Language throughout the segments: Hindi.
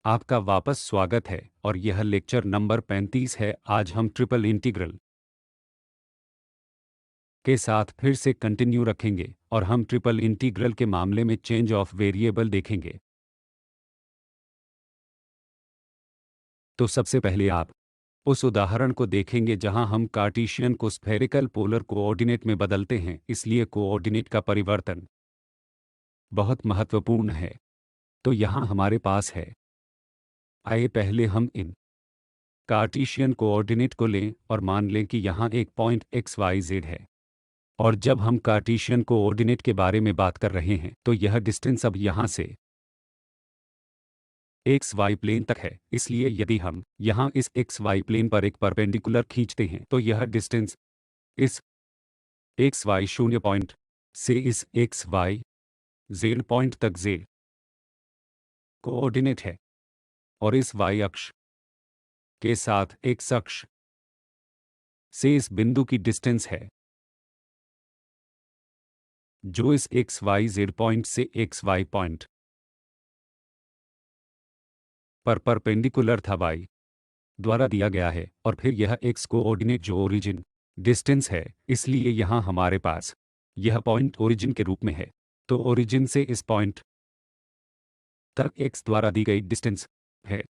आपका वापस स्वागत है और यह लेक्चर नंबर 35 है। आज हम ट्रिपल इंटीग्रल के साथ फिर से कंटिन्यू रखेंगे और हम ट्रिपल इंटीग्रल के मामले में चेंज ऑफ वेरिएबल देखेंगे। तो सबसे पहले आप उस उदाहरण को देखेंगे जहां हम कार्टेशियन को स्फेरिकल पोलर कोऑर्डिनेट में बदलते हैं, इसलिए कोऑर्डिनेट का परिवर्तन बहुत महत्वपूर्ण है। तो यहां हमारे पास है, आइए पहले हम इन कार्टेशियन कोऑर्डिनेट को लें और मान लें कि यहाँ एक पॉइंट एक्स वाई जेड है। और जब हम कार्टेशियन कोऑर्डिनेट के बारे में बात कर रहे हैं तो यह डिस्टेंस अब यहाँ से एक्स वाई प्लेन तक है, इसलिए यदि हम यहाँ इस एक्स वाई प्लेन पर एक परपेंडिकुलर खींचते हैं तो यह डिस्टेंस इस एक्स वाई शून्य पॉइंट से इस एक्स वाई जेड पॉइंट तक जेड कोऑर्डिनेट है और इस वाई अक्ष के साथ एक्स अक्ष से इस बिंदु की डिस्टेंस है जो इस एक्स वाई जेड पॉइंट से एक्स वाई पॉइंट पर परपेंडिकुलर था वाई द्वारा दिया गया है। और फिर यह एक्स कोऑर्डिनेट जो ओरिजिन डिस्टेंस है, इसलिए यहाँ हमारे पास यह पॉइंट ओरिजिन के रूप में है। तो ओरिजिन से इस पॉइंट तक एक्स द्वारा दी गई डिस्टेंस है।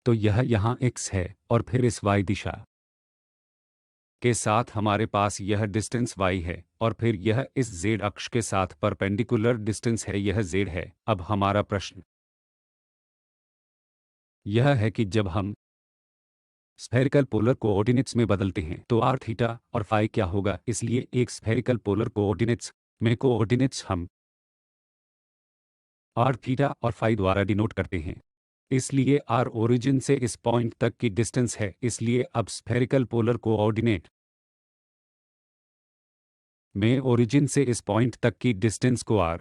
तो यह यहाँ एक्स है और फिर इस वाई दिशा के साथ हमारे पास यह डिस्टेंस y है और फिर यह इस z अक्ष के साथ परपेंडिकुलर डिस्टेंस है, यह z है। अब हमारा प्रश्न यह है कि जब हम स्फेरिकल पोलर कोऑर्डिनेट्स में बदलते हैं तो r थीटा और फाई क्या होगा। इसलिए एक स्फेरिकल पोलर कोऑर्डिनेट्स में कोऑर्डिनेट्स हम r थीटा और फाई द्वारा डिनोट करते हैं। इसलिए r ओरिजिन से इस पॉइंट तक की डिस्टेंस है, इसलिए अब स्फेरिकल पोलर कोऑर्डिनेट में ओरिजिन से इस पॉइंट तक की डिस्टेंस को r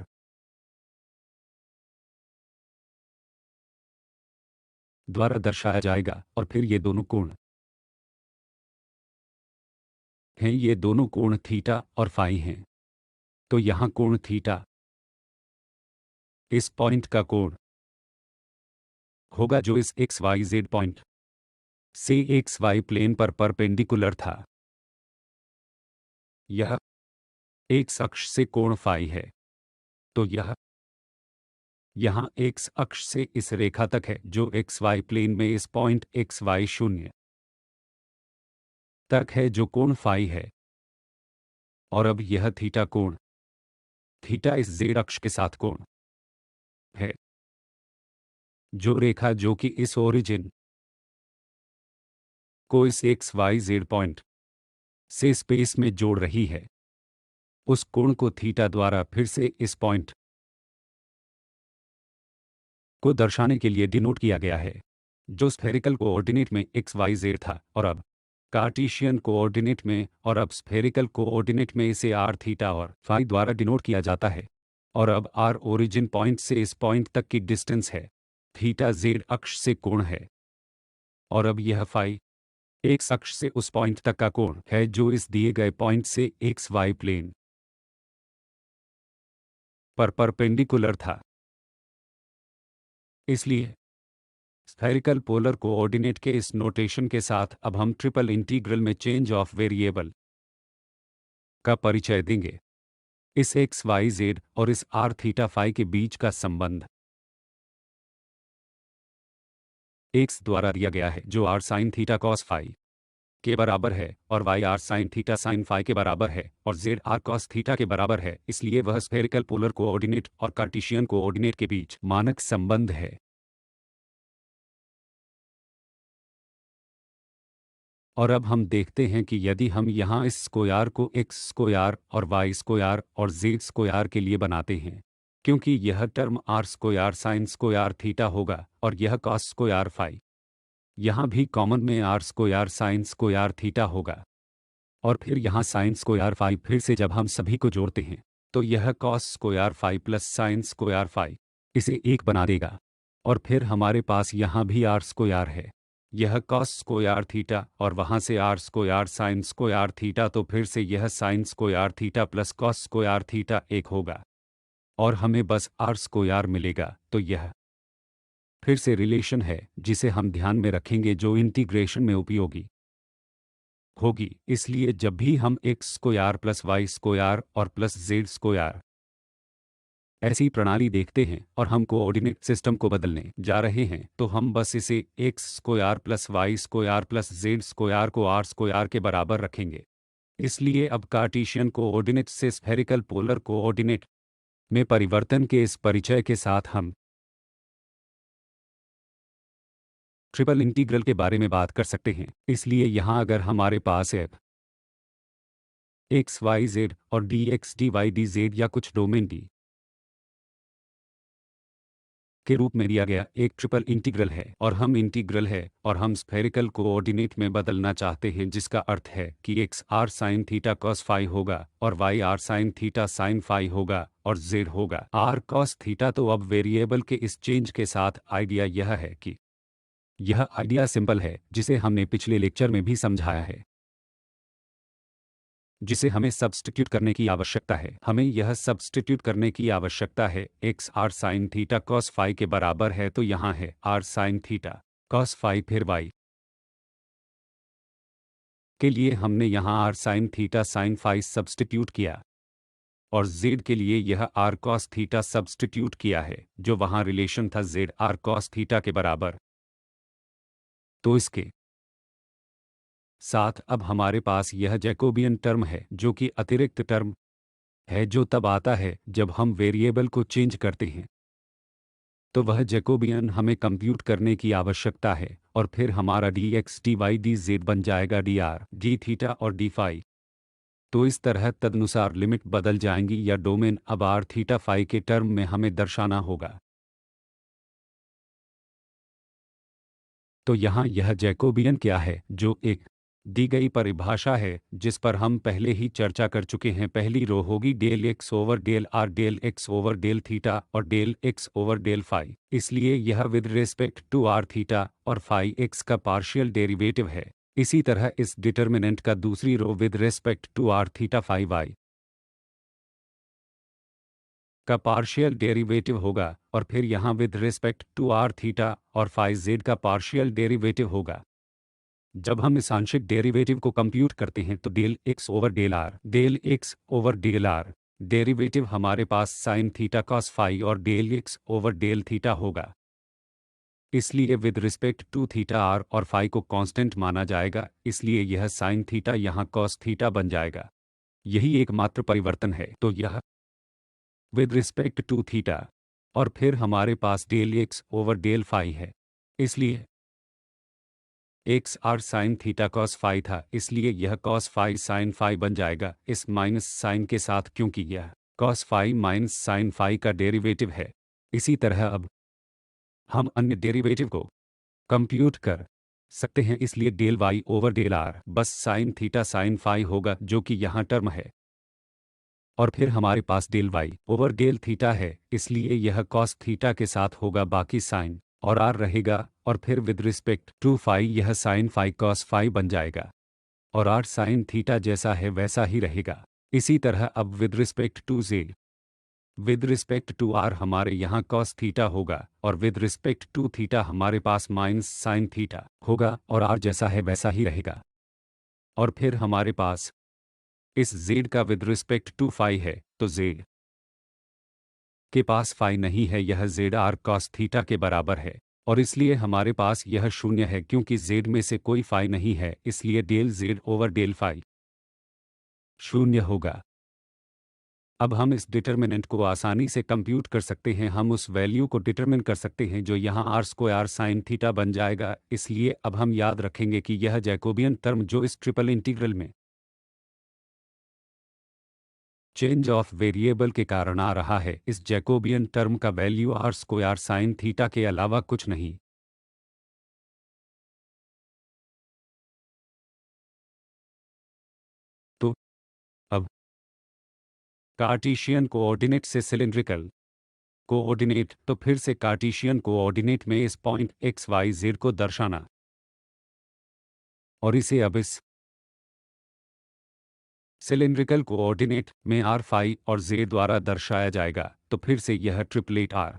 द्वारा दर्शाया जाएगा। और फिर ये दोनों कोण हैं, ये दोनों कोण थीटा और फाई हैं। तो यहाँ कोण थीटा इस पॉइंट का कोण होगा जो इस एक्स वाई जेड पॉइंट से एक्स वाई प्लेन पर परपेंडिकुलर था। यह एक्स अक्ष से कोण फाई है। तो यह यहाँ एक्स अक्ष से इस रेखा तक है जो एक्स वाई प्लेन में इस पॉइंट एक्स वाई शून्य तक है जो कोण फाई है। और अब यह थीटा कोण थीटा इस जेड अक्ष के साथ कोण है जो रेखा जो कि इस ओरिजिन को इस एक्स वाई जेड पॉइंट से स्पेस में जोड़ रही है, उस कोण को थीटा द्वारा फिर से इस पॉइंट को दर्शाने के लिए डिनोट किया गया है जो स्फेरिकल कोऑर्डिनेट में एक्स वाई जेड था और अब कार्टेशियन कोऑर्डिनेट में और अब स्फेरिकल कोऑर्डिनेट में इसे r थीटा और फाई द्वारा डिनोट किया जाता है। और अब r ओरिजिन पॉइंट से इस पॉइंट तक की डिस्टेंस है, थीटा जेड अक्ष से कोण है और अब यह फाई एक्स अक्ष से उस पॉइंट तक का कोण है जो इस दिए गए पॉइंट से एक्स वाई प्लेन पर परपेंडिकुलर था। इसलिए स्फेरिकल पोलर कोऑर्डिनेट के इस नोटेशन के साथ अब हम ट्रिपल इंटीग्रल में चेंज ऑफ वेरिएबल का परिचय देंगे। इस एक्स वाई जेड और इस r थीटा फाई के बीच का संबंध x द्वारा दिया गया है जो r sine theta cos phi के बराबर है और y r sine theta sine phi के बराबर है और z r कॉस थीटा के बराबर है। इसलिए वह स्फेरिकल पोलर कोऑर्डिनेट और कार्टेशियन कोऑर्डिनेट के बीच मानक संबंध है। और अब हम देखते हैं कि यदि हम यहाँ इस स्क्वायर को x स्क्वायर और y स्क्वायर और z स्क्वायर के लिए बनाते हैं, क्योंकि यह term r square sine square theta होगा और यह कॉस स्क्वायर फाई यहाँ भी कॉमन में r square sine square theta होगा और फिर यहाँ साइन स्क्वायर फाई फिर से जब हम सभी को जोड़ते हैं तो यह cos square phi plus sine square phi इसे एक बना देगा। और फिर हमारे पास यहाँ भी r स्क्वायर है, यह कॉस स्क्वायर थीटा और वहाँ से r square sine square theta, तो फिर से यह sine square theta plus cos square theta एक होगा। और हमें बस आर स्क्वायर मिलेगा। तो यह फिर से रिलेशन है जिसे हम ध्यान में रखेंगे जो इंटीग्रेशन में उपयोगी होगी। इसलिए जब भी हम x square plus Y square और प्लस जेड स्क्वायर ऐसी प्रणाली देखते हैं और हम कोऑर्डिनेट सिस्टम को बदलने जा रहे हैं तो हम बस इसे x square plus Y square plus z square को आर स्क्वायर के बराबर रखेंगे। इसलिए अब कार्टेशियन कोऑर्डिनेट से स्फेरिकल पोलर कोऑर्डिनेट में परिवर्तन के इस परिचय के साथ हम ट्रिपल इंटीग्रल के बारे में बात कर सकते हैं। इसलिए यहाँ अगर हमारे पास एफ एक्स वाई जेड और d x D Y D z या कुछ डोमेन डी के रूप में दिया गया एक ट्रिपल इंटीग्रल है और हम इंटीग्रल है और हम स्फेरिकल कोऑर्डिनेट में बदलना चाहते हैं, जिसका अर्थ है कि x are sine theta cos phi होगा और y r sine theta sine phi होगा और जेड होगा आर कॉस थीटा। तो अब वेरिएबल के इस चेंज के साथ आइडिया यह है कि यह आइडिया सिंपल है जिसे हमने पिछले लेक्चर में भी समझाया है, जिसे हमें सब्स्टिट्यूट करने की आवश्यकता है। हमें यह सब्स्टिट्यूट करने की आवश्यकता है x are sine theta cos phi के बराबर है, तो यहाँ है r sine theta cos phi, फिर वाई के लिए हमने यहाँ r sine theta sine phi substitute किया और जेड के लिए यह आर कॉस थीटा सब्स्टिट्यूट किया है जो वहाँ रिलेशन था जेड आर कॉस थीटा के बराबर। तो इसके साथ अब हमारे पास यह जैकोबियन टर्म है जो कि अतिरिक्त टर्म है जो तब आता है जब हम वेरिएबल को चेंज करते हैं। तो वह जैकोबियन हमें कंप्यूट करने की आवश्यकता है और फिर हमारा d x D Y D z बन जाएगा डी आर डी थीटा और डी फाई। तो इस तरह तदनुसार लिमिट बदल जाएंगी या डोमेन अब आर थीटा फाई के टर्म में हमें दर्शाना होगा। तो यहाँ यह जैकोबियन क्या है जो एक दी गई परिभाषा है जिस पर हम पहले ही चर्चा कर चुके हैं। पहली रो होगी del x over del R del x over del theta और del x over del phi. इसलिए यह with respect to R theta और फाई एक्स का पार्शियल डेरिवेटिव है। इसी तरह इस डिटर्मिनेंट का दूसरी row with respect to R theta phi Y का पार्शियल डेरिवेटिव होगा और फिर यहाँ with respect to R theta और फाई जेड का पार्शियल डेरिवेटिव होगा। जब हम इस आंशिक डेरिवेटिव को कंप्यूट करते हैं तो del x over del r derivative हमारे पास साइन थीटा कॉस फाई और del x over del theta होगा। इसलिए with respect to theta r और फाई को कांस्टेंट माना जाएगा, इसलिए यह साइन थीटा यहाँ कॉस थीटा बन जाएगा। यही एकमात्र परिवर्तन है। तो यह विद रिस्पेक्ट टू थीटा और फिर हमारे पास del x over del phi है। इसलिए X are sine theta cos phi था, इसलिए यह कॉस फाई साइन फाई बन जाएगा इस माइनस साइन के साथ, क्योंकि यह cos phi minus sine phi का डेरिवेटिव है। इसी तरह अब हम अन्य डेरिवेटिव को कंप्यूट कर सकते हैं, इसलिए del Y over del R बस साइन थीटा साइन फाई होगा जो कि यहाँ टर्म है और फिर हमारे पास del Y over del theta है, इसलिए यह कॉस थीटा के साथ होगा, बाकी साइन और आर रहेगा और फिर विद रिस्पेक्ट टू फाई यह साइन फाई कॉस फाई बन जाएगा और आर साइन थीटा जैसा है वैसा ही रहेगा। इसी तरह अब with respect to z with respect to r हमारे यहाँ कॉस थीटा होगा और विद रिस्पेक्ट टू थीटा हमारे पास माइनस साइन थीटा होगा और आर जैसा है वैसा ही रहेगा। और फिर हमारे पास इस जेड का विद रिस्पेक्ट टू फाई है, तो जेड के पास फाई नहीं है, यह जेड आर कॉस थीटा के बराबर है और इसलिए हमारे पास यह शून्य है क्योंकि जेड में से कोई फाई नहीं है, इसलिए del z over del phi शून्य होगा। अब हम इस डिटर्मिनेंट को आसानी से कंप्यूट कर सकते हैं, हम उस वैल्यू को डिटरमिन कर सकते हैं जो यहाँ आर स्क्वायर साइन थीटा बन जाएगा। इसलिए अब हम याद रखेंगे कि यह जैकोबियन टर्म जो इस ट्रिपल इंटीग्रल में चेंज ऑफ वेरिएबल के कारण आ रहा है, इस जैकोबियन टर्म का value r square sine theta के अलावा कुछ नहीं। तो अब कार्टेशियन कोऑर्डिनेट से सिलिंड्रिकल कोऑर्डिनेट, तो फिर से कार्टेशियन कोऑर्डिनेट में इस पॉइंट एक्स वाई जेड को दर्शाना और इसे अब इस सिलिंड्रिकल कोऑर्डिनेट में आर फाई और जेड द्वारा दर्शाया जाएगा, तो फिर से यह ट्रिपलेट आर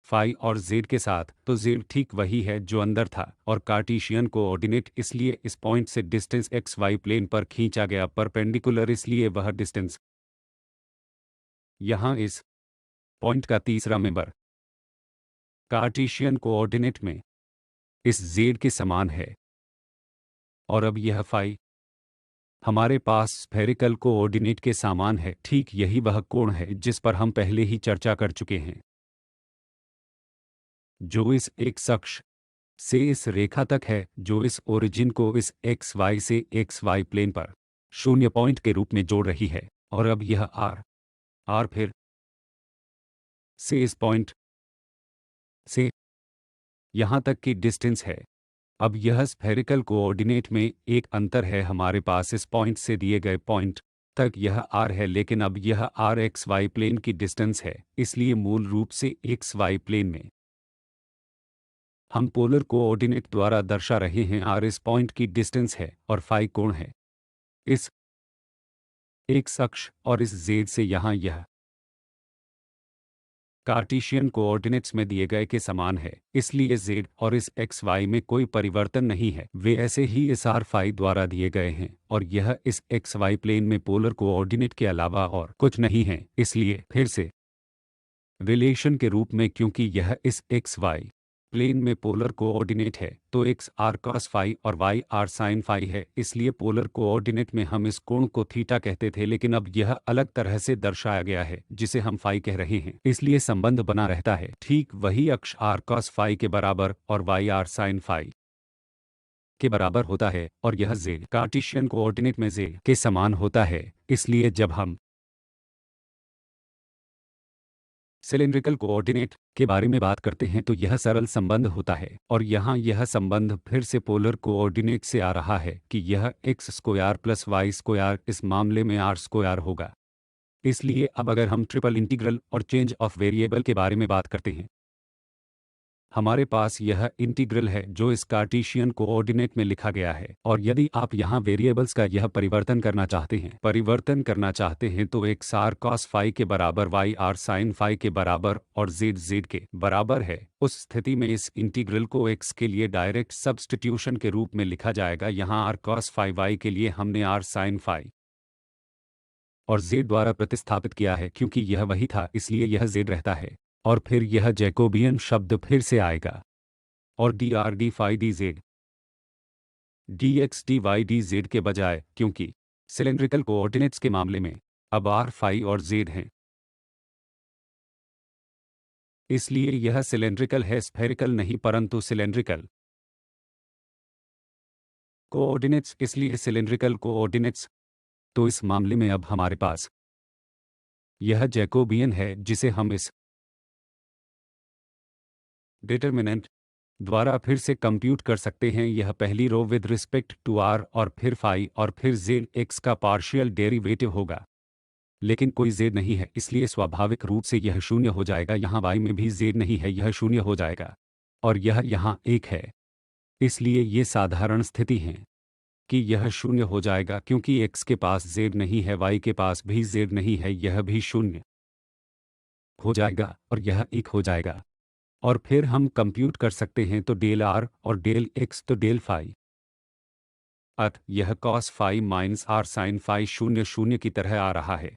फाई और जेड के साथ, तो जेड ठीक वही है जो अंदर था, और कार्टेशियन कोऑर्डिनेट इसलिए इस पॉइंट से डिस्टेंस एक्स वाई प्लेन पर खींचा गया परपेंडिकुलर, इसलिए वह डिस्टेंस यहाँ इस पॉइंट का तीसरा मेंबर कार्टेशियन कोऑर्डिनेट में इस जेड के समान है। और अब यह फाई हमारे पास स्फेरिकल कोऑर्डिनेट के समान है। ठीक यही वह कोण है जिस पर हम पहले ही चर्चा कर चुके हैं, जो इस एक्स अक्ष से इस रेखा तक है, जो इस ओरिजिन को इस एक्स वाई से एक्स वाई प्लेन पर 0 पॉइंट के रूप में जोड़ रही है। और अब यह आर फिर से इस पॉइंट से यहाँ तक की डिस्टेंस है। अब यह स्फेरिकल कोऑर्डिनेट में एक अंतर है, हमारे पास इस पॉइंट से दिए गए पॉइंट तक यह आर है, लेकिन अब यह आर एक्स वाई प्लेन की डिस्टेंस है, इसलिए मूल रूप से एक्स वाई प्लेन में हम पोलर कोऑर्डिनेट द्वारा दर्शा रहे हैं। आर इस पॉइंट की डिस्टेंस है और फाई कोण है इस एक्स अक्ष और इस जेड से यहाँ यह कार्टेशियन कोऑर्डिनेट्स में दिए गए के समान है, इसलिए z और इस एक्स वाई में कोई परिवर्तन नहीं है, वे ऐसे ही इस आर फाई द्वारा दिए गए हैं, और यह इस एक्स वाई प्लेन में पोलर कोऑर्डिनेट के अलावा और कुछ नहीं है। इसलिए फिर से रिलेशन के रूप में, क्योंकि यह इस एक्स वाई प्लेन में पोलर कोऑर्डिनेट है, तो एक्स आर कॉस फाई और वाई आर साइन फाई है, इसलिए पोलर कोऑर्डिनेट में हम इस कोण को थीटा कहते थे, लेकिन अब यह अलग तरह से दर्शाया गया है जिसे हम फाई कह रहे हैं, इसलिए संबंध बना रहता है। ठीक वही अक्ष आर कॉस फाई के बराबर और वाई आर साइन फाई के बराबर होता है, और यह जेड कार्टेशियन कोऑर्डिनेट में जेड के समान होता है। इसलिए जब हम सिलिंड्रिकल कोऑर्डिनेट के बारे में बात करते हैं तो यह सरल संबंध होता है, और यहाँ यह संबंध फिर से पोलर कोऑर्डिनेट से आ रहा है कि यह x square plus Y square इस मामले में आर स्क्वायर होगा। इसलिए अब अगर हम ट्रिपल इंटीग्रल और चेंज ऑफ वेरिएबल के बारे में बात करते हैं, हमारे पास यह इंटीग्रल है जो इस कार्टेशियन कोऑर्डिनेट में लिखा गया है, और यदि आप यहाँ वेरिएबल्स का यह परिवर्तन करना चाहते हैं तो एक्स आर कॉस फाई के बराबर वाई आर साइन फाई के बराबर और जेड जेड के बराबर है, उस स्थिति में इस इंटीग्रल को एक्स के लिए डायरेक्ट सब्स्टिट्यूशन के रूप में लिखा जाएगा। यहाँ आर कॉस फाई वाई के लिए हमने आर साइन फाई और जेड द्वारा प्रतिस्थापित किया है, क्योंकि यह वही था इसलिए यह जेड रहता है, और फिर यह जैकोबियन शब्द फिर से आएगा, और d r d phi d z d x D Y D z के बजाय, क्योंकि सिलेंड्रिकल कोऑर्डिनेट्स के मामले में अब आर फाई और जेड हैं, इसलिए यह सिलेंड्रिकल है, स्फेरिकल नहीं, परंतु सिलेंड्रिकल कोऑर्डिनेट्स, इसलिए सिलेंड्रिकल कोऑर्डिनेट्स। तो इस मामले में अब हमारे पास यह जैकोबियन है जिसे हम इस डिटरमिनेंट द्वारा फिर से कंप्यूट कर सकते हैं। यह पहली रो विद रिस्पेक्ट टू आर और फिर फाई और फिर जेड एक्स का पार्शियल डेरिवेटिव होगा, लेकिन कोई जेड नहीं है, इसलिए स्वाभाविक रूप से यह शून्य हो जाएगा। यहाँ वाई में भी जेड नहीं है, यह शून्य हो जाएगा, और यह यहाँ एक है, इसलिए ये साधारण स्थिति हैं कि यह शून्य हो जाएगा, क्योंकि एक्स के पास जेड नहीं है, वाई के पास भी जेड नहीं है, यह भी शून्य हो जाएगा और यह एक हो जाएगा। और फिर हम कंप्यूट कर सकते हैं तो डेल आर और डेल एक्स तो डेल फाई, अत यह cos phi minus r sine phi 0 की तरह आ रहा है,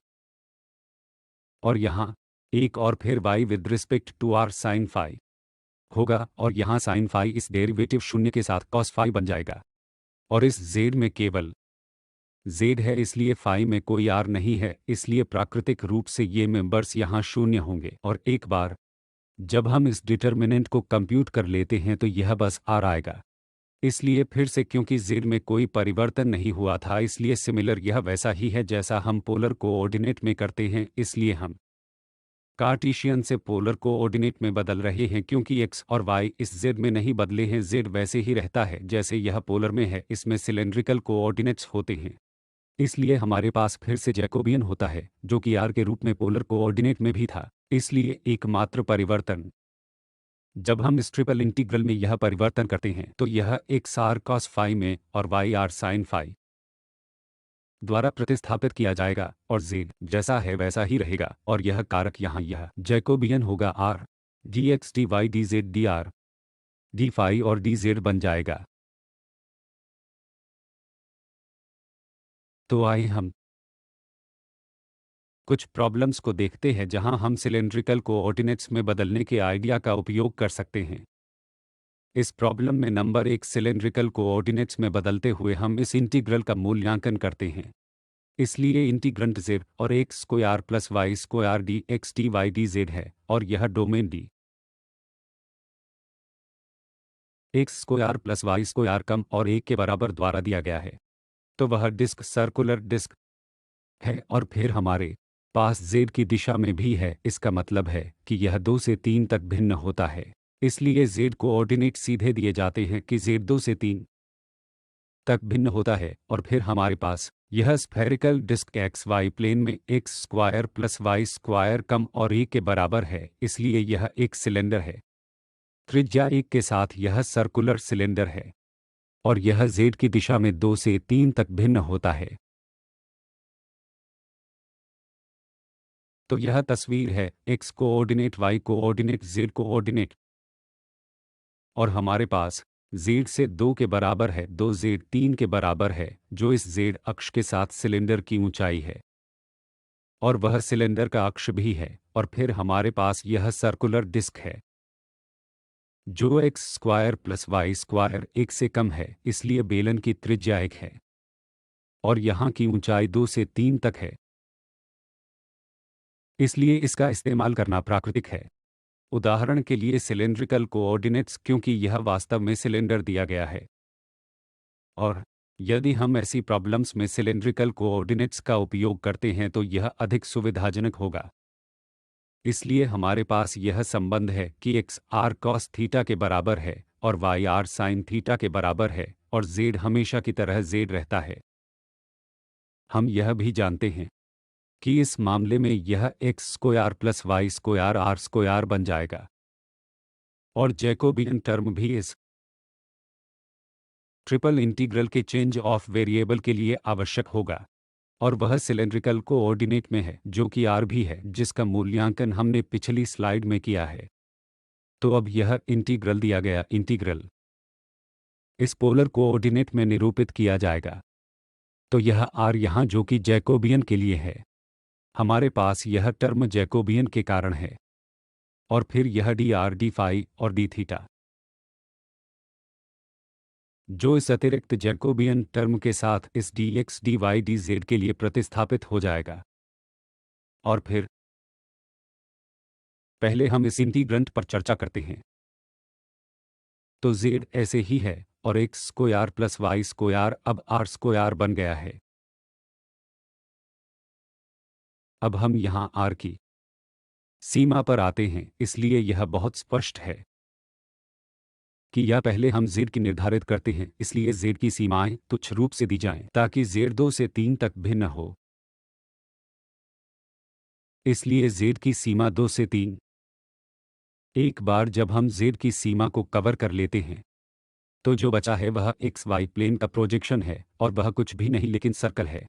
और यहाँ एक और फिर y with respect to r sine phi होगा, और यहाँ साइन फाई इस डेरिवेटिव 0 के साथ कॉस फाई बन जाएगा, और इस जेड में केवल जेड है, इसलिए फाई में कोई आर नहीं है, इसलिए प्राकृतिक रूप से ये मेंबर्स यहाँ 0 होंगे। और एक बार जब हम इस डिटर्मिनेंट को कंप्यूट कर लेते हैं तो यह बस आर आएगा, इसलिए फिर से क्योंकि जेड में कोई परिवर्तन नहीं हुआ था, इसलिए सिमिलर यह वैसा ही है जैसा हम पोलर कोऑर्डिनेट में करते हैं, इसलिए हम कार्टेशियन से पोलर कोऑर्डिनेट में बदल रहे हैं, क्योंकि एक्स और वाई इस जेड में नहीं बदले हैं, जेड वैसे ही रहता है जैसे यह पोलर में है, इसमें सिलेंड्रिकल कोऑर्डिनेट्स होते हैं, इसलिए हमारे पास फिर से जैकोबियन होता है जो कि आर के रूप में पोलर कोऑर्डिनेट में भी था। इसलिए एकमात्र परिवर्तन जब हम इस ट्रिपल इंटीग्रल में यह परिवर्तन करते हैं तो यह एक्स आर कॉस फाई में और वाई आर साइन फाई द्वारा प्रतिस्थापित किया जाएगा और z जैसा है वैसा ही रहेगा और यह कारक यहाँ यह जैकोबियन होगा r dx dy dz dr d phi और dz बन जाएगा। तो आइए हम कुछ प्रॉब्लम्स को देखते हैं जहां हम सिलेंड्रिकल कोऑर्डिनेट्स में बदलने के आइडिया का उपयोग कर सकते हैं। इस प्रॉब्लम में नंबर 1 सिलेंड्रिकल कोऑर्डिनेट्स में बदलते हुए हम इस इंटीग्रल का मूल्यांकन करते हैं। इसलिए इंटीग्रैंड z और x square plus Y square D x D Y D Z है और यह domain D X square plus Y square कम और 1 के बराबर द्वारा दिया गया है। तो वह डिस्क सर्कुलर डिस्क है और फिर हमारे पास z की दिशा में भी है। इसका मतलब है कि यह 2 से 3 तक भिन्न होता है। इसलिए z कोऑर्डिनेट सीधे दिए जाते हैं कि z 2 से 3 तक भिन्न होता है और फिर हमारे पास यह spherical disk X Y plane में X square plus Y square कम और 1 के बराबर है। इसलिए यह एक सिलेंडर है। त्रिज्या 1 के साथ यह सर्कुलर सिलेंडर है और यह z की दिशा में 2 से 3 तक भिन्न होता है। तो यह तस्वीर है x coordinate y coordinate z coordinate और हमारे पास z से 2 के बराबर है 2z 3 के बराबर है जो इस z अक्ष के साथ सिलेंडर की ऊंचाई है और वह सिलेंडर का अक्ष भी है और फिर हमारे पास यह सर्कुलर डिस्क है जो x square plus Y square 1 से कम है। इसलिए बेलन की त्रिज्या 1 है और यहाँ की ऊंचाई 2 से 3 तक है। इसलिए इसका इस्तेमाल करना प्राकृतिक है। उदाहरण के लिए सिलेंड्रिकल कोऑर्डिनेट्स क्योंकि यह वास्तव में सिलेंडर दिया गया है और यदि हम ऐसी प्रॉब्लम्स में सिलेंड्रिकल कोऑर्डिनेट्स का उपयोग करते हैं तो यह अधिक सुविधाजनक होगा। इसलिए हमारे पास यह संबंध है कि x r cos थीटा के बराबर है और y r sin थीटा के बराबर है और z हमेशा की तरह z रहता है। हम यह भी जानते हैं कि इस मामले में यह x square plus Y square r square बन जाएगा और जैकोबियन टर्म भी इस ट्रिपल इंटीग्रल के चेंज ऑफ वेरिएबल के लिए आवश्यक होगा और वह सिलेंड्रिकल कोऑर्डिनेट में है जो कि r भी है जिसका मूल्यांकन हमने पिछली स्लाइड में किया है। तो अब यह इंटीग्रल दिया गया इंटीग्रल इस पोलर कोऑर्डिनेट में निरूपित किया जाएगा। तो यह r यहाँ जो कि जैकोबियन के लिए है हमारे पास यह टर्म जैकोबियन के कारण है और फिर यह डी आर डी फाई और डी थीटा जो इस अतिरिक्त जैकोबियन टर्म के साथ इस d x D Y D z के लिए प्रतिस्थापित हो जाएगा। और फिर पहले हम इस इंटीग्रैंड पर चर्चा करते हैं। तो z ऐसे ही है और x square plus Y square अब आर स्क्वायर बन गया है। अब हम यहाँ r की सीमा पर आते हैं। इसलिए यह बहुत स्पष्ट है कि या पहले हम z की निर्धारित करते हैं। इसलिए z की सीमाएं तुच्छ रूप से दी जाएं ताकि z 2 से 3 तक भिन्न हो। इसलिए z की सीमा 2 से 3। एक बार जब हम z की सीमा को कवर कर लेते हैं तो जो बचा है वह एक्स वाई प्लेन का प्रोजेक्शन है और वह कुछ भी नहीं लेकिन सर्कल है।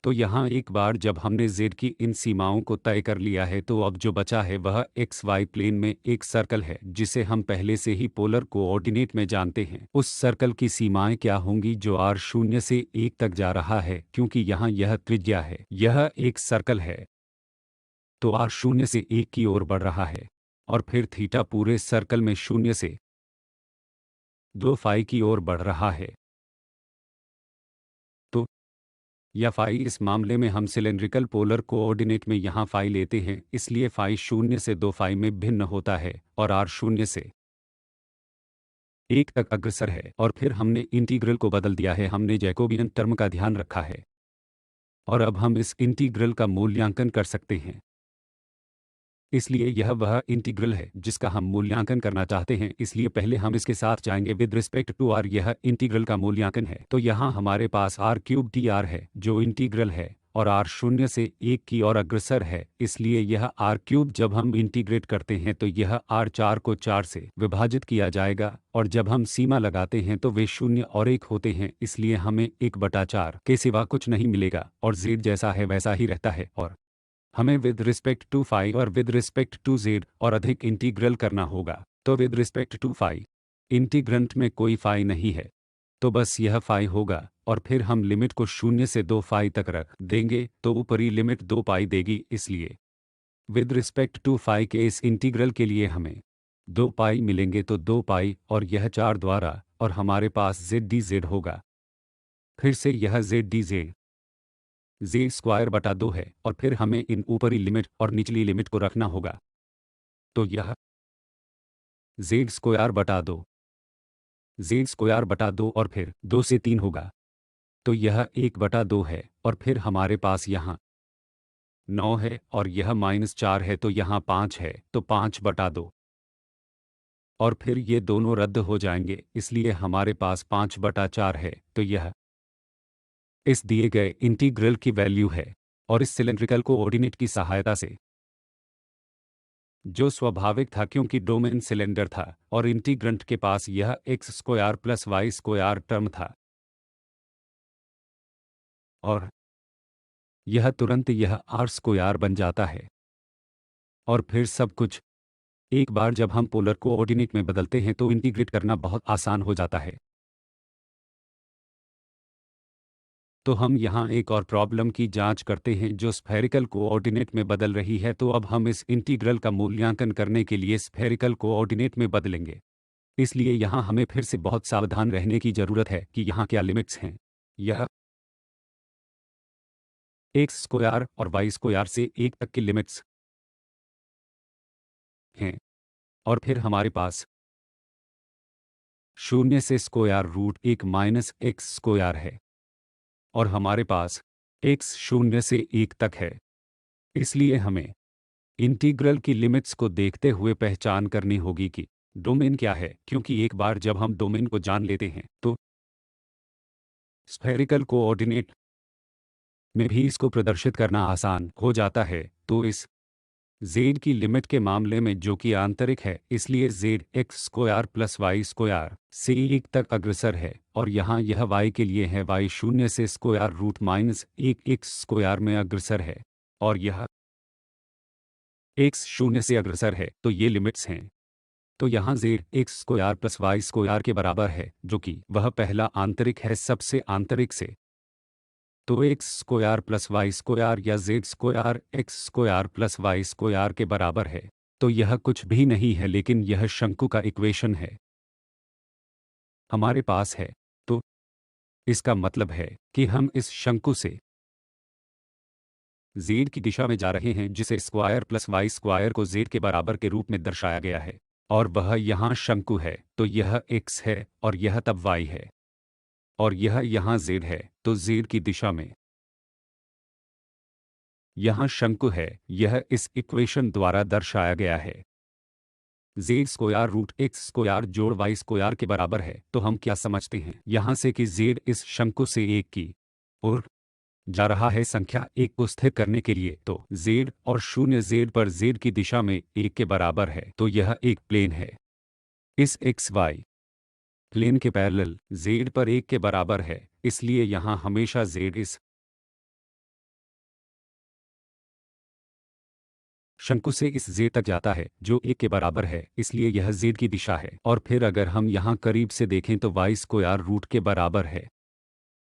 तो यहाँ एक बार जब हमने z की इन सीमाओं को तय कर लिया है तो अब जो बचा है वह एक्स वाई प्लेन में एक सर्कल है जिसे हम पहले से ही पोलर कोऑर्डिनेट में जानते हैं। उस सर्कल की सीमाएं क्या होंगी जो r 0 से 1 तक जा रहा है क्योंकि यहाँ यह त्रिज्या है, यह एक सर्कल है। तो r 0 से 1 की ओर बढ़ रहा है और फिर थीटा पूरे सर्कल में 0 से 2 फाई की ओर बढ़ रहा है। तो या फाई इस मामले में हम सिलेंड्रिकल पोलर कोऑर्डिनेट में यहाँ फाई लेते हैं। इसलिए फाई 0 से 2 फाई में भिन्न होता है और r 0 से 1 तक अग्रसर है। और फिर हमने इंटीग्रल को बदल दिया है, हमने जैकोबियन टर्म का ध्यान रखा है और अब हम इस इंटीग्रल का मूल्यांकन कर सकते हैं। इसलिए यह वह इंटीग्रल है जिसका हम मूल्यांकन करना चाहते हैं। इसलिए पहले हम इसके साथ जाएंगे विद रिस्पेक्ट टू r। यह इंटीग्रल का मूल्यांकन है। तो यहाँ हमारे पास r³ dr है जो इंटीग्रल है और आर शून्य से 1 की ओर अग्रसर है, इसलिए यह आर क्यूब जब हम इंटीग्रेट करते हैं तो यह आर 4 को 4 से विभाजित किया जाएगा, और जब हम सीमा लगाते हैं तो वे 0 और 1 होते हैं, इसलिए हमें 1/4 के सिवा कुछ नहीं मिलेगा और z जैसा है वैसा ही रहता है, और हमें विद रिस्पेक्ट टू फाई और विद रिस्पेक्ट टू z और अधिक इंटीग्रल करना होगा। तो विद रिस्पेक्ट टू फाई इंटीग्रंट में कोई फाई नहीं है, तो बस यह फाई होगा, और फिर हम लिमिट को 0 से 2 फाई तक रख देंगे तो ऊपरी लिमिट 2 पाई देगी, इसलिए विद रिस्पेक्ट टू फाई के इस इंटीग्रल के लिए हमें 2 पाई मिलेंगे, तो 2 पाई और यह 4 द्वारा, और हमारे पास जेड डी जेड होगा। फिर से यह Z D Z z square बटा 2 है, और फिर हमें इन ऊपरी लिमिट और निचली लिमिट को रखना होगा, तो यह z स्क्वायर बटा 2 z स्क्वायर बटा 2 और फिर 2 से 3 होगा, तो यह 1/2 है, और फिर हमारे पास यहाँ 9 है और यह -4 है, तो यहाँ 5 है, तो 5/2, और फिर ये दोनों रद्द हो जाएंगे, इसलिए हमारे पास 5/4 है, तो यह इस दिए गए इंटीग्रल की वैल्यू है, और इस सिलेंड्रिकल कोऑर्डिनेट की सहायता से, जो स्वाभाविक था क्योंकि डोमेन सिलेंडर था और इंटीग्रंट के पास यह x square plus Y square term था, और यह तुरंत यह आर स्क्वायर बन जाता है, और फिर सब कुछ एक बार जब हम पोलर कोऑर्डिनेट में बदलते हैं तो इंटीग्रेट करना बहुत आसान हो जाता है। तो हम यहाँ एक और प्रॉब्लम की जांच करते हैं जो स्फेरिकल कोऑर्डिनेट में बदल रही है, तो अब हम इस इंटीग्रल का मूल्यांकन करने के लिए स्फेरिकल कोऑर्डिनेट में बदलेंगे, इसलिए यहाँ हमें फिर से बहुत सावधान रहने की ज़रूरत है कि यहाँ क्या लिमिट्स हैं। यह एक्स स्क्वायर और वाई स्क्वायर से 1 तक की लिमिट्स हैं, और फिर हमारे पास 0 से square root 1 minus x square है, और हमारे पास x 0 से 1 तक है, इसलिए हमें इंटीग्रल की लिमिट्स को देखते हुए पहचान करनी होगी कि डोमेन क्या है, क्योंकि एक बार जब हम डोमेन को जान लेते हैं तो स्फेरिकल कोऑर्डिनेट में भी इसको प्रदर्शित करना आसान हो जाता है। तो इस z की लिमिट के मामले में जो कि आंतरिक है, इसलिए z x square plus Y square से 1 तक अग्रसर है, और यहाँ यह y के लिए है y 0 से square root minus 1 x square में अग्रसर है, और यह x 0 से अग्रसर है, तो ये लिमिट्स हैं। तो यहाँ z x square plus Y square के बराबर है, जो कि वह पहला आंतरिक है सबसे आंतरिक से, तो x square plus Y square या z square x square plus Y square के बराबर है। तो यह कुछ भी नहीं है लेकिन यह शंकु का इक्वेशन है हमारे पास है। तो इसका मतलब है कि हम इस शंकु से z की दिशा में जा रहे हैं जिसे स्क्वायर प्लस वाई स्क्वायर को z के बराबर के रूप में दर्शाया गया है, और वह यहाँ शंकु है, तो यह x है और यह तब y है, और यह यहाँ z है, तो z की दिशा में यहाँ शंकु है, यह इस इक्वेशन द्वारा दर्शाया गया है। z square root x square जोड़ वाई स्क्वायर के बराबर है, तो हम क्या समझते हैं यहाँ से कि z इस शंकु से 1 की ओर जा रहा है संख्या 1 को स्थिर करने के लिए, तो z और 0 z पर z की दिशा में 1 के बराबर है, तो यह एक प्लेन है। इस एक्स वाई प्लेन के पैरेलल z पर 1 के बराबर है, इसलिए यहाँ हमेशा z इस शंकु से इस z तक जाता है जो 1 के बराबर है, इसलिए यह z की दिशा है। और फिर अगर हम यहाँ करीब से देखें तो वाई स्क्वायर रूट के बराबर है,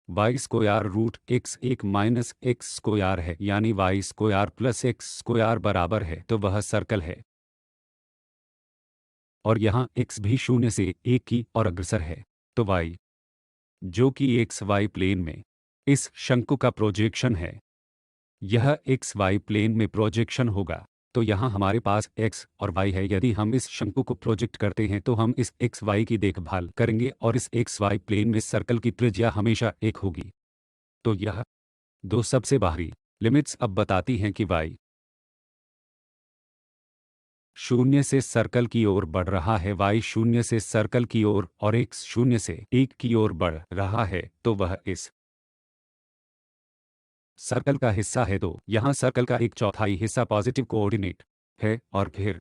y square root x 1 minus x square है, यानी y square plus x square बराबर है, तो वह सर्कल है, और यहाँ x भी 0 से 1 की और अग्रसर है, तो y जो कि एक्स वाई प्लेन में इस शंकु का प्रोजेक्शन है, यह एक्स वाई प्लेन में प्रोजेक्शन होगा। तो यहाँ हमारे पास x और y है। यदि हम इस शंकु को प्रोजेक्ट करते हैं तो हम इस एक्स वाई की देखभाल करेंगे और इस एक्स वाई प्लेन में सर्कल की त्रिज्या हमेशा 1 होगी। तो यह दो सबसे बाहरी लिमिट्स अब बताती हैं कि y 0 से सर्कल की ओर बढ़ रहा है, y 0 से सर्कल की ओर और x 0 से 1 की ओर बढ़ रहा है, तो वह इस सर्कल का हिस्सा है तो यहाँ सर्कल का एक चौथाई हिस्सा पॉजिटिव कोऑर्डिनेट है और फिर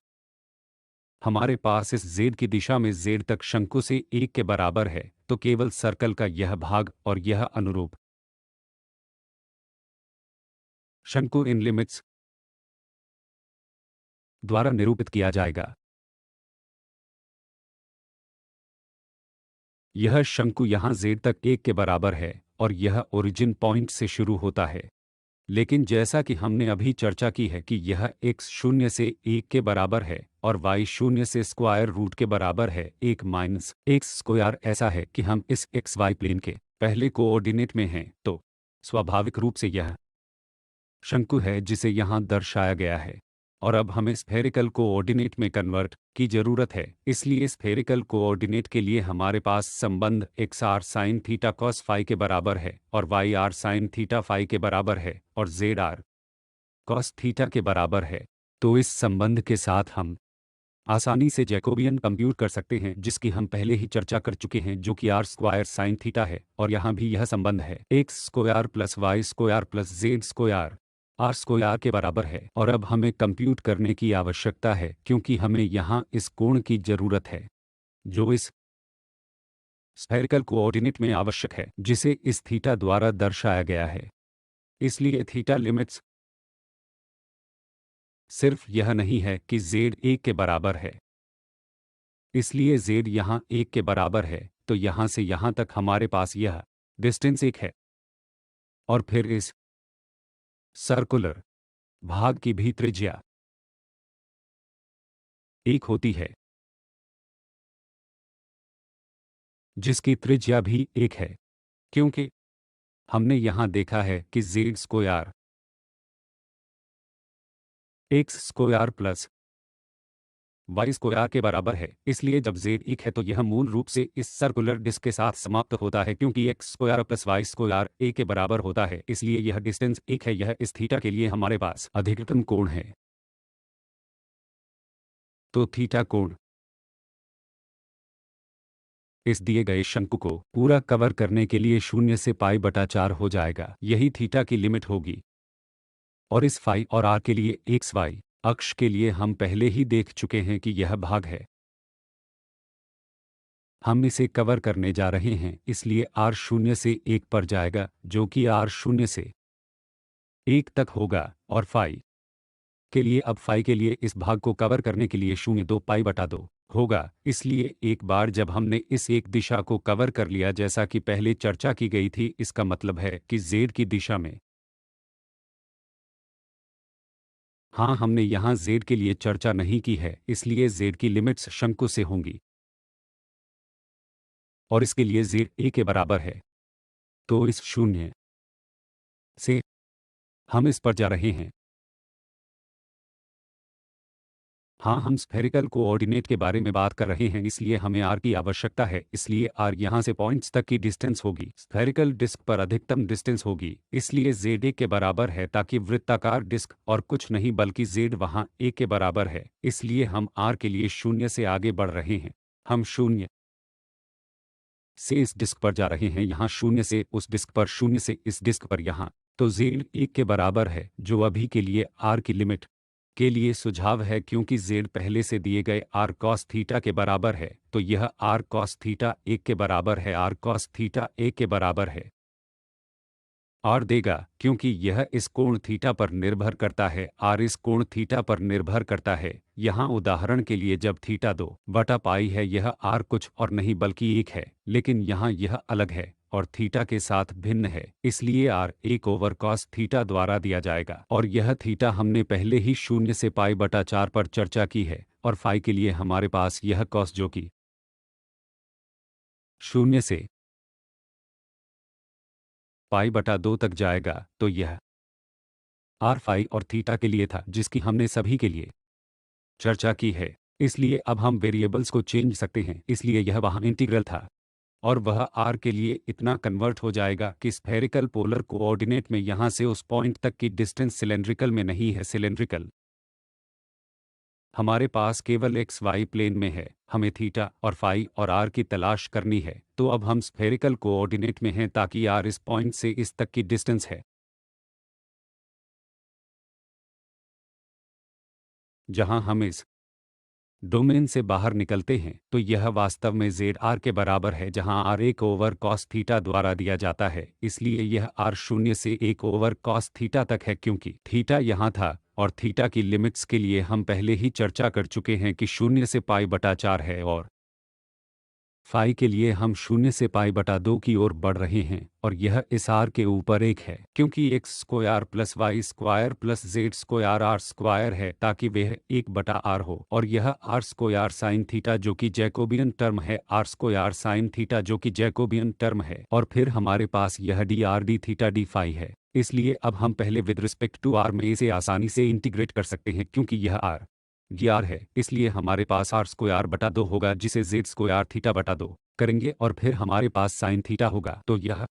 हमारे पास इस z की दिशा में z तक शंकु से 1 के बराबर है, तो केवल सर्कल का यह भाग और यह अनुरूप शंकु इन लिमिट्स द्वारा निरूपित किया जाएगा। यह शंकु यहाँ z तक 1 के बराबर है और यह ओरिजिन पॉइंट से शुरू होता है। लेकिन जैसा कि हमने अभी चर्चा की है कि यह x 0 से 1 के बराबर है और y 0 से स्क्वायर रूट के बराबर है 1 माइनस एक्स स्क्वायर। ऐसा है कि हम इस एक्स वाई प्लेन के पहले कोऑर्डिनेट में हैं, तो स्वाभाविक रूप से यह शंकु है जिसे यहाँ दर्शाया गया है। और अब हमें स्फेरिकल कोऑर्डिनेट में कन्वर्ट की जरूरत है, इसलिए स्फेरिकल कोऑर्डिनेट के लिए हमारे पास संबंध x r sine theta cos phi के बराबर है और y r sine theta phi के बराबर है और z r कॉस थीटा के बराबर है। तो इस संबंध के साथ हम आसानी से जैकोबियन कंप्यूट कर सकते हैं, जिसकी हम पहले ही चर्चा कर चुके हैं, जो कि आर स्क्वायर साइन थीटा है। और यहाँ भी यह संबंध है x square plus Y square plus z square r square के बराबर है। और अब हमें कंप्यूट करने की आवश्यकता है क्योंकि हमें यहाँ इस कोण की जरूरत है जो इस स्फेरिकल कोऑर्डिनेट में आवश्यक है, जिसे इस थीटा द्वारा दर्शाया गया है। इसलिए थीटा लिमिट्स सिर्फ यह नहीं है कि z 1 के बराबर है, इसलिए z यहाँ 1 के बराबर है, तो यहाँ से यहाँ तक हमारे पास यह डिस्टेंस 1 है। और फिर इस सर्कुलर भाग की भी त्रिज्या 1 होती है, जिसकी त्रिज्या भी 1 है, क्योंकि हमने यहाँ देखा है कि z square x square plus Y square के बराबर है। इसलिए जब z 1 है तो यह मूल रूप से इस सर्कुलर डिस्क के साथ समाप्त होता है, क्योंकि x square plus Y square a के बराबर होता है। इसलिए यह डिस्टेंस 1 है। यह इस थीटा के लिए हमारे पास अधिकतम कोण है। तो थीटा कोण इस दिए गए शंकु को पूरा कवर करने के लिए 0 से पाई बटा 4 हो जाएगा। यही थीटा की लिमिट होगी। और इस फाई और आर के लिए एक्स वाई अक्ष के लिए हम पहले ही देख चुके हैं कि यह भाग है। हम इसे कवर करने जा रहे हैं, इसलिए r 0 से 1 पर जाएगा, जो कि r 0 से 1 तक होगा। और फाई के लिए अब फाई के लिए इस भाग को कवर करने के लिए 0 पाई बटा 2 होगा। इसलिए एक बार जब हमने इस एक दिशा को कवर कर लिया, जैसा कि पहले चर्चा की गई थी, इसका मतलब है कि z की दिशा में, हाँ, हमने यहाँ z के लिए चर्चा नहीं की है, इसलिए z की लिमिट्स शंकु से होंगी और इसके लिए z a के बराबर है। तो इस 0 से हम इस पर जा रहे हैं। हाँ, हम स्फेरिकल कोऑर्डिनेट के बारे में बात कर रहे हैं, इसलिए हमें r की आवश्यकता है। इसलिए r यहाँ से पॉइंट्स तक की डिस्टेंस होगी, स्फेरिकल डिस्क पर अधिकतम डिस्टेंस होगी। इसलिए z a के बराबर है, ताकि वृत्ताकार डिस्क और कुछ नहीं बल्कि z वहाँ a के बराबर है। इसलिए हम r के लिए 0 से आगे बढ़ रहे हैं। हम 0 से इस डिस्क पर जा रहे हैं, यहाँ 0 से उस डिस्क पर, 0 से इस डिस्क पर यहाँ। तो z 1 के बराबर है, जो अभी के लिए r की लिमिट के लिए सुझाव है, क्योंकि z पहले से दिए गए r cos थीटा के बराबर है। तो यह r cos थीटा 1 के बराबर है, r cos थीटा 1 के बराबर है और देगा, क्योंकि यह इस कोण थीटा पर निर्भर करता है, r इस कोण थीटा पर निर्भर करता है। यहाँ उदाहरण के लिए जब थीटा 2 बटा पाई है, यह r कुछ और नहीं बल्कि 1 है, लेकिन यहाँ यह अलग है और थीटा के साथ भिन्न है, इसलिए r 1 ओवर कॉस थीटा द्वारा दिया जाएगा। और यह थीटा हमने पहले ही 0 से पाई बटा 4 पर चर्चा की है। और फाई के लिए हमारे पास यह कॉस जो कि 0 से पाई बटा 2 तक जाएगा, तो यह r फाई और थीटा के लिए था, जिसकी हमने सभी के लिए चर्चा की है। इसलिए अब हम वेरिएबल्स को चेंज सकते हैं, इसलिए यह वहाँ इंटीग्रल था और वह r के लिए इतना कन्वर्ट हो जाएगा कि स्फेरिकल पोलर कोऑर्डिनेट में यहाँ से उस पॉइंट तक की डिस्टेंस सिलेंड्रिकल में नहीं है। सिलेंड्रिकल हमारे पास केवल एक्स वाई प्लेन में है। हमें थीटा और फाई और r की तलाश करनी है। तो अब हम स्फेरिकल कोऑर्डिनेट में हैं, ताकि r इस पॉइंट से इस तक की डिस्टेंस है। जहां हम इस डोमेन से बाहर निकलते हैं तो यह वास्तव में जेड आर के बराबर है, जहां आर 1 ओवर कॉस थीटा द्वारा दिया जाता है। इसलिए यह आर 0 से 1 ओवर कॉस थीटा तक है, क्योंकि थीटा यहाँ था और थीटा की लिमिट्स के लिए हम पहले ही चर्चा कर चुके हैं कि 0 से पाई बटा 4 है, और फाई के लिए हम 0 से पाई बटा 2 की ओर बढ़ रहे हैं, और यह इस आर के ऊपर एक है, क्योंकि x square plus Y square plus z square r square है, ताकि वह 1 बटा आर हो, और यह आर स्क्वायर साइन थीटा जो कि जैकोबियन टर्म है, आर स्क्वायर साइन थीटा जो कि जैकोबियन टर्म है, और फिर हमारे पास यह d r d theta d phi है। इसलिए अब हम पहले विद रिस्पेक्ट टू आर में इसे आसानी से इंटीग्रेट कर सकते हैं, क्योंकि यह आर ये आर है, इसलिए हमारे पास आर स्क्वायर बटा 2 होगा, जिसे जेड स्क्वायर थीटा बटा 2 करेंगे, और फिर हमारे पास साइन थीटा होगा, तो यह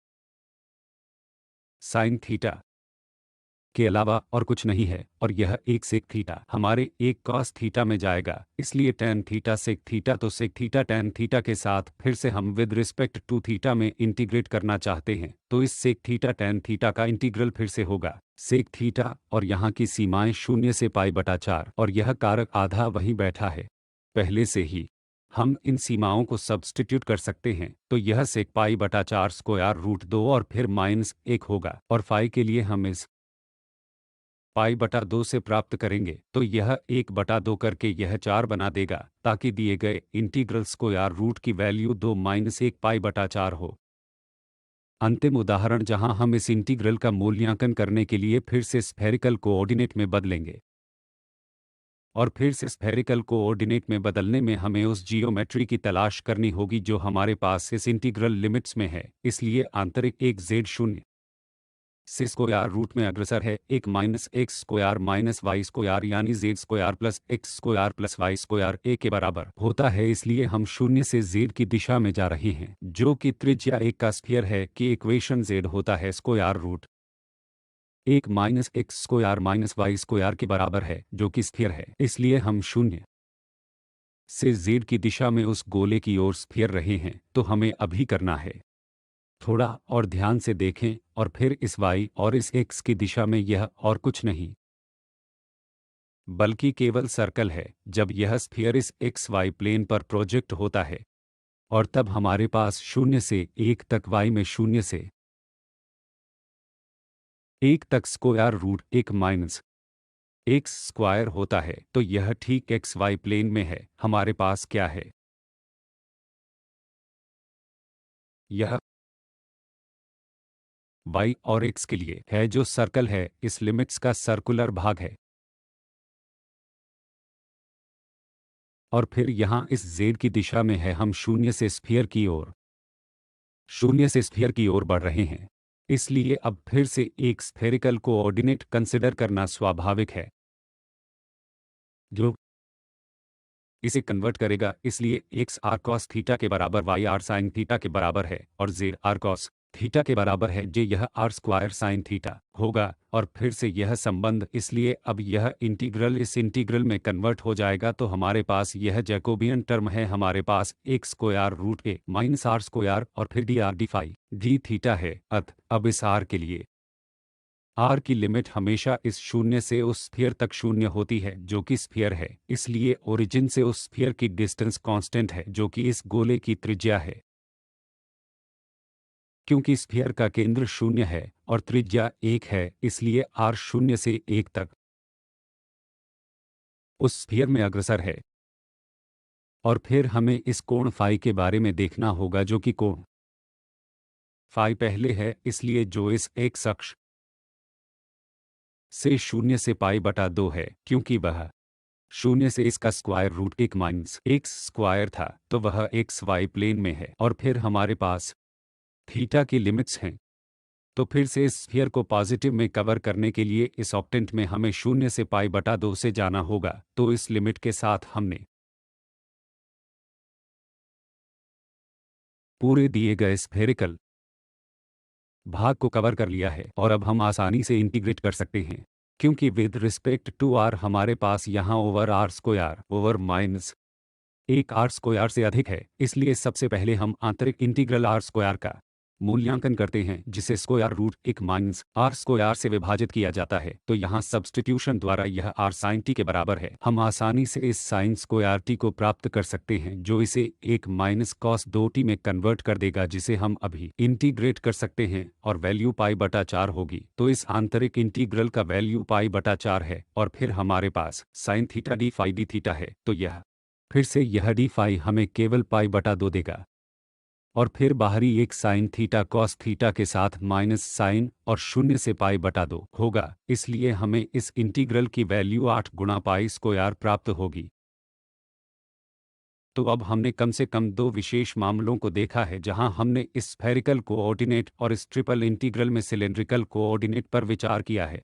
साइन थीटा के अलावा और कुछ नहीं है, और यह एक सेक थीटा हमारे एक कॉस थीटा में जाएगा, इसलिए टैन थीटा सेक थीटा, तो सेक थीटा टैन थीटा के साथ फिर से हम विद रिस्पेक्ट टू थीटा में इंटीग्रेट करना चाहते हैं, तो इस सेक थीटा टैन थीटा का इंटीग्रल फिर से होगा सेक थीटा, और यहाँ की सीमाएं 0 से पाई बटा 4, और यह कारक आधा वहीं बैठा है पहले से ही। हम इन सीमाओं को सब्स्टिट्यूट कर सकते हैं, तो यह सेक पाई बटा 4 स्क्वायर रूट 2 और फिर -1 होगा, और फाई के लिए हम इस पाई बटा 2 से प्राप्त करेंगे, तो यह 1 बटा 2 करके यह 4 बना देगा, ताकि दिए गए इंटीग्रल स्क्वायर रूट की वैल्यू 2 - 1 पाई बटा 4 हो। अंतिम उदाहरण जहां हम इस इंटीग्रल का मूल्यांकन करने के लिए फिर से स्फेरिकल कोऑर्डिनेट में बदलेंगे, और फिर से स्फेरिकल कोऑर्डिनेट में बदलने में हमें उस जियोमेट्री की तलाश करनी होगी जो हमारे पास इस इंटीग्रल लिमिट्स में है, इसलिए आंतरिक एक z 0 से स्क्वायर रूट में अग्रसर है, एक -x स्क्वायर -y स्क्वायर यानी z square plus x square plus y square a के बराबर होता है, इसलिए हम 0 से z की दिशा में जा रहे हैं, जो कि त्रिज्या 1 का स्फीयर है, कि इक्वेशन z होता है स्क्वायर रूट एक -x स्क्वायर -y स्क्वायर के बराबर है, जो कि स्फीयर है, इसलिए हम 0 से z की दिशा में उस गोले की ओर स्फीयर रहे हैं, तो हमें अभी करना है थोड़ा और ध्यान से देखें, और फिर इस y और इस x की दिशा में यह और कुछ नहीं बल्कि केवल सर्कल है, जब यह स्फीयर इस xy प्लेन पर प्रोजेक्ट होता है, और तब हमारे पास 0 से 1 तक y में 0 से 1 तक square root 1 minus x square होता है, तो यह ठीक एक्स वाई प्लेन में है। हमारे पास क्या है? यह वाई और एक्स के लिए है जो सर्कल है, इस लिमिट्स का सर्कुलर भाग है, और फिर यहाँ इस जेड की दिशा में है, हम 0 से स्फीयर की ओर 0 से स्फीयर की ओर बढ़ रहे हैं। इसलिए अब फिर से एक स्फेरिकल कोऑर्डिनेट कंसिडर करना स्वाभाविक है, जो इसे कन्वर्ट करेगा, इसलिए एक्स आर कॉस थीटा के बराबर वाई आर साइन थीटा के बराबर है, और जेड आर कॉस थीटा के बराबर है जे यह आर स्क्वायर साइन थीटा होगा, और फिर से यह संबंध, इसलिए अब यह इंटीग्रल इस इंटीग्रल में कन्वर्ट हो जाएगा, तो हमारे पास यह जैकोबियन टर्म है, हमारे पास एक square root a minus r square और फिर d r d phi d theta है। अब इस आर के लिए आर की लिमिट हमेशा इस 0 से उस स्फीयर तक 0 होती है, जो कि स्फीयर है, इसलिए ओरिजिन से उस स्फीयर की डिस्टेंस कांस्टेंट है, जो कि इस गोले की त्रिज्या है। क्योंकि स्फीयर का केंद्र 0 है और त्रिज्या 1 है, इसलिए आर 0 से 1 तक उस स्फीयर में अग्रसर है, और फिर हमें इस कोण फाई के बारे में देखना होगा, जो कि कोण फाई पहले है, इसलिए जो इस एक्स अक्ष से 0 से पाई बटा 2 है, क्योंकि वह 0 से इसका square root 1 minus x square था, तो वह एक्स वाई प्लेन में है, और फिर हमारे पास थीटा की लिमिट्स हैं। तो फिर से इस स्फीयर को पॉजिटिव में कवर करने के लिए इस ऑक्टेंट में हमें 0 से पाई बटा 2 से जाना होगा, तो इस लिमिट के साथ हमने पूरे दिए गए स्फेरिकल भाग को कवर कर लिया है, और अब हम आसानी से इंटीग्रेट कर सकते हैं, क्योंकि विद रिस्पेक्ट टू आर हमारे पास यहाँ over r square over minus एक आर स्क्वायर से अधिक है, इसलिए सबसे पहले हम आंतरिक इंटीग्रल आर स्क्वायर का मूल्यांकन करते हैं जिसे square root 1 minus r square से विभाजित किया जाता है, तो यहाँ सब्स्टिट्यूशन द्वारा यह आर साइन टी के बराबर है। हम आसानी से इस साइन स्क्वायर टी को प्राप्त कर सकते हैं जो इसे 1 माइनस कॉस 2t में कन्वर्ट कर देगा, जिसे हम अभी इंटीग्रेट कर सकते हैं और वैल्यू पाई बटा 4 होगी। तो इस आंतरिक इंटीग्रल का वैल्यू पाई बटा 4 है और फिर हमारे पास sine theta d phi d theta है, तो यह फिर से यह डी फाई हमें केवल पाई बटा 2 देगा और फिर बाहरी एक साइन थीटा कॉस थीटा के साथ माइनस साइन और 0 से पाई बटा 2 होगा, इसलिए हमें इस इंटीग्रल की वैल्यू 8 गुणा पाई स्क्वायर प्राप्त होगी। तो अब हमने कम से कम 2 विशेष मामलों को देखा है जहां हमने इस स्फेरिकल कोऑर्डिनेट और इस ट्रिपल इंटीग्रल में सिलेंड्रिकल कोऑर्डिनेट पर विचार किया है।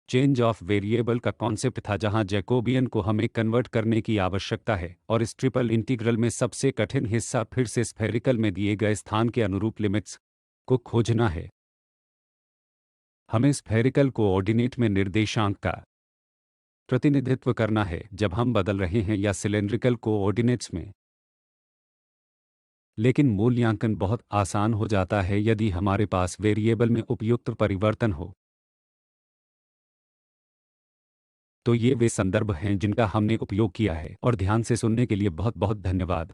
चेंज ऑफ वेरिएबल का कॉन्सेप्ट था जहां जैकोबियन को हमें कन्वर्ट करने की आवश्यकता है और इस ट्रिपल इंटीग्रल में सबसे कठिन हिस्सा फिर से स्फेरिकल में दिए गए स्थान के अनुरूप लिमिट्स को खोजना है। हमें स्फेरिकल कोऑर्डिनेट में निर्देशांक का प्रतिनिधित्व करना है जब हम बदल रहे हैं या सिलेंड्रिकल कोऑर्डिनेट्स में, लेकिन मूल्यांकन बहुत आसान हो जाता है यदि हमारे पास वेरिएबल में उपयुक्त परिवर्तन हो। तो ये वे संदर्भ हैं जिनका हमने उपयोग किया है और ध्यान से सुनने के लिए बहुत बहुत धन्यवाद।